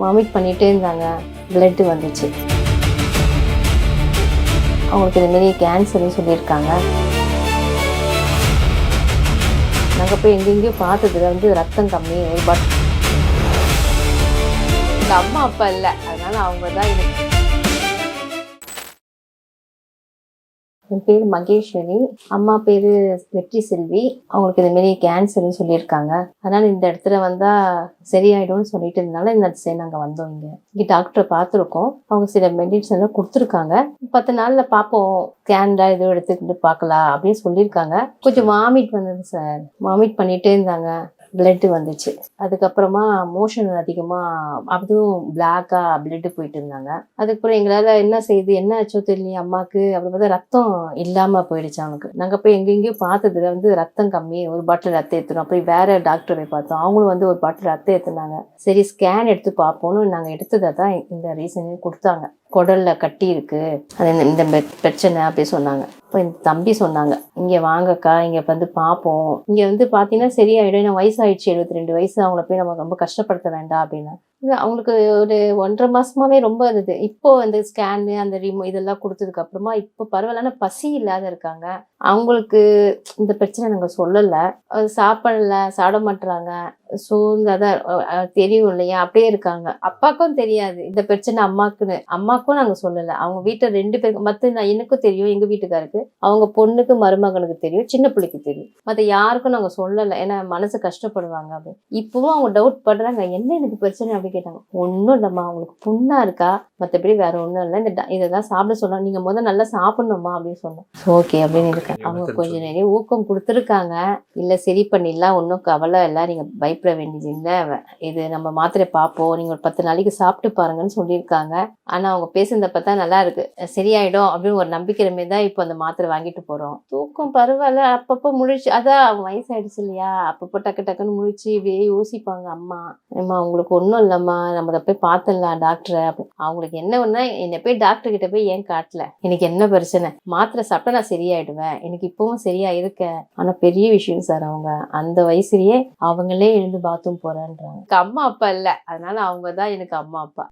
Vomit பண்ணிகிட்டே இருந்தாங்க. Blood வந்துச்சு. அவங்களுக்கு இதுமாரி கேன்சர்னு சொல்லியிருக்காங்க. நாங்கள் போய் எங்கெங்கேயோ பார்த்ததுல ரத்தம் கம்மி ஒரு இந்த அம்மா அப்பா இல்லை, அதனால அவங்க தான் எனக்கு. என் பேர் மகேஸ்வரி, அம்மா பேர் வெற்றி செல்வி. அவங்களுக்கு இதுமாரி கேன்சர்னு சொல்லியிருக்காங்க. அதனால் இந்த இடத்துல வந்தால் சரியாயிடும்னு சொல்லிட்டு இருந்தனால இந்த சைடு நாங்கள் வந்தோம். இங்கே டாக்டரை பார்த்துருக்கோம். அவங்க சில மெடிசன்லாம் கொடுத்துருக்காங்க. 10 நாளில் பார்ப்போம், ஸ்கேன்லாம் எதுவும் எடுத்துக்கிட்டு பார்க்கலாம் அப்படின்னு சொல்லியிருக்காங்க. கொஞ்சம் வாமிட் வந்தது சார். வாமிட் பண்ணிகிட்டே இருந்தாங்க. பிளட்டு வந்துச்சு. அதுக்கப்புறமா மோஷன் அதிகமாக, அதுவும் பிளாக்காக பிளட்டு போயிட்டு இருந்தாங்க. அதுக்கப்புறம் எங்களால் என்ன செய்யுது, என்ன ஆச்சோ தெரியல அம்மாவுக்கு. அப்புறம் பார்த்தா ரத்தம் இல்லாமல் போயிடுச்சு அவனுக்கு. நாங்கள் போய் எங்கெங்கேயோ பார்த்ததுல ரத்தம் கம்மி, ஒரு பாட்டில் ரத்தம் ஏற்றணும். அப்புறம் வேற டாக்டரை போய் பார்த்தோம். அவங்களும் ஒரு பாட்டில் ரத்தம் ஏற்றுனாங்க. சரி ஸ்கேன் எடுத்து பார்ப்போம்னு நாங்கள் எடுத்ததை தான் இந்த ரீசன் கொடுத்தாங்க. குடல்ல கட்டி இருக்கு, அது இந்த பிரச்சனை அப்படி சொன்னாங்க. இப்போ இந்த தம்பி சொன்னாங்க, இங்கே வாங்கக்கா, இங்கே பார்ப்போம், இங்கே பார்த்தீங்கன்னா சரியாயிடும். ஏன்னா வயசாயிடுச்சு, 72 வயசு. அவங்கள போய் நம்ம ரொம்ப கஷ்டப்படுத்த வேண்டாம் அப்படின்னா. அவங்களுக்கு ஒரு 1.5 மாசமாவே ரொம்ப இருந்தது. இப்போ அந்த ஸ்கேனு அந்த இதெல்லாம் கொடுத்ததுக்கு அப்புறமா இப்போ பரவாயில்ல. பசி இல்லாத இருக்காங்க. அவங்களுக்கு இந்த பிரச்சனை நாங்கள் சொல்லலை. அது சாப்பிட மாட்டுறாங்க. அதான் தெரியும் இல்லையா, அப்படியே இருக்காங்க. அப்பாவுக்கும் தெரியாது இந்த பிரச்சனை அம்மாக்குன்னு. அம்மாக்கும் நாங்கள் சொல்லலை. அவங்க வீட்டில் 2 பேருக்கு எனக்கும் தெரியும், எங்கள் வீட்டுக்காருக்கு, அவங்க பொண்ணுக்கு மருமகனுக்கு தெரியும், சின்ன பிள்ளைக்கு தெரியும். மற்ற யாருக்கும் நாங்கள் சொல்லலை, ஏன்னா மனசு கஷ்டப்படுவாங்க அப்படின்னு. இப்பவும் அவங்க டவுட் பண்றாங்க, என்ன எனக்கு பிரச்சனை அப்படி கேட்டாங்க. ஒன்றும் இல்லைம்மா, அவங்களுக்கு புண்ணா இருக்கா, மற்றபடி வேற ஒன்றும் இல்லை, இதைதான் சாப்பிட சொன்னா, நீங்க முதல்ல நல்லா சாப்பிடணுமா அப்படின்னு சொன்னோம். ஓகே அப்படின்னு இருக்காங்க. அவங்க கொஞ்சம் நிறைய ஊக்கம் கொடுத்துருக்காங்க. இல்லை சரி பண்ணிடலாம், ஒன்றும் கவலை இல்லை, நீங்க பயப்பட வேண்டியது இல்லை, இது நம்ம மாத்திரை பார்ப்போம், நீங்க ஒரு 10 நாளைக்கு சாப்பிட்டு பாருங்கன்னு சொல்லியிருக்காங்க. ஆனா அவங்க பேசுனதை பார்த்தா நல்லா இருக்கு, சரியாயிடும் அப்படின்னு ஒரு நம்பிக்கை மாரி தான் இப்போ அந்த மாத்திரை வாங்கிட்டு போறோம். தூக்கம் பரவாயில்ல, அப்பப்போ முழிச்சு, அதான் அவங்க வயசாயிடுச்சு இல்லையா, அப்பப்போ டக்குன்னு முழிச்சு இப்படியே யோசிப்பாங்க. அம்மா அவங்களுக்கு ஒன்றும் இல்லைம்மா, நம்ம அதை போய் பார்த்துடலாம் டாக்டரை அப்படி. அவங்களுக்கு என்ன ஒன்றா, என்னை போய் டாக்டர் கிட்ட போய் ஏன் காட்டல, எனக்கு என்ன பிரச்சனை, மாத்திரை சாப்பிட்டா நான் சரியாயிடுவேன், எனக்கு இப்பவும் சரியா இருக்கேன். ஆனா பெரிய விஷயம் சார், அவங்க அந்த வயசுலயே அவங்களே எழுந்து பாத்ரூம் போறேன்றாங்க. அம்மா அப்பா இல்லை, அதனால அவங்க தான் எனக்கு அம்மா அப்பா.